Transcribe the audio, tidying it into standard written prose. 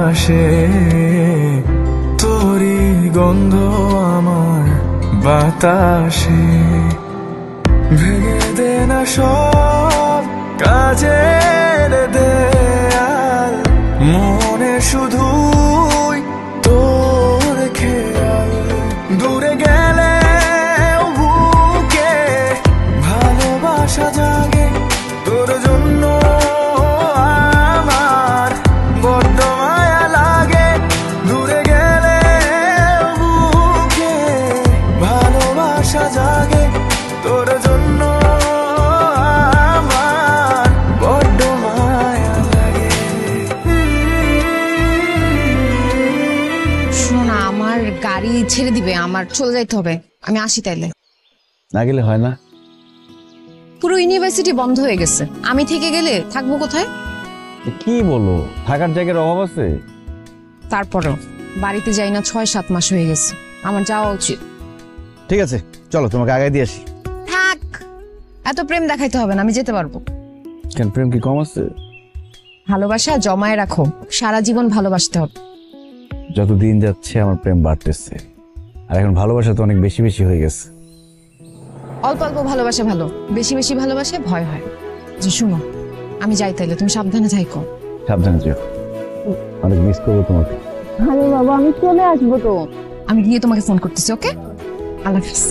আসে, তোরই গন্ধ আমার বাতাসে। ভেঙে দে না সব কাজের দেয়াল, মনে শুধুই তোর খেয়াল। দূরে গেলে বুকে ভালোবাসা জাগে তোর জন্য আমার বড্ড মায়া লাগে। দূরে গেলে বুকে ভালোবাসা জাগে তোর জন্য আমার বড্ড মায়া লাগে। শোনা, আমার গাড়ি ছেড়ে দিবে, আমার চলে যাইতে হবে। আমি আসি তাইলে। না গেলে হয় না? পুরো ইউনিভার্সিটি বন্ধ হয়ে গেছে, আমি থেকে গেলে থাকবো কোথায়? কি বলো, থাকার জায়গার অভাব আছে? তারপরও বাড়িতে যাই না 6-7 মাস হয়ে গেছে, আমার যাওয়া উচিত। ঠিক আছে চলো, তোমাকে আগায় দিয়ে আসি। থাক, এত প্রেম দেখাইতে হবে না, আমি যেতে পারবো। কেন, প্রেম কি কম আছে? ভালোবাসা জমায় রাখো, সারা জীবন ভালোবাসতে হবে। যত দিন যাচ্ছে আমার প্রেম বাড়তেছে, আর এখন ভালোবাসা তো অনেক বেশি বেশি হয়ে গেছে। অল্প অল্প ভালোবাসা ভালো, বেশি বেশি ভালোবাসে ভয় হয়। যে শুনো, আমি যাই তাইলে, তুমি সাবধানে থাইকো। সাবধানে যেও, অনেক মিস করবো তোমাকে। আরে বাবা, আমি চলে আসবো তো। আমি গিয়ে তোমাকে ফোন করতেছি। ওকে, আল্লাহ হাফেজ।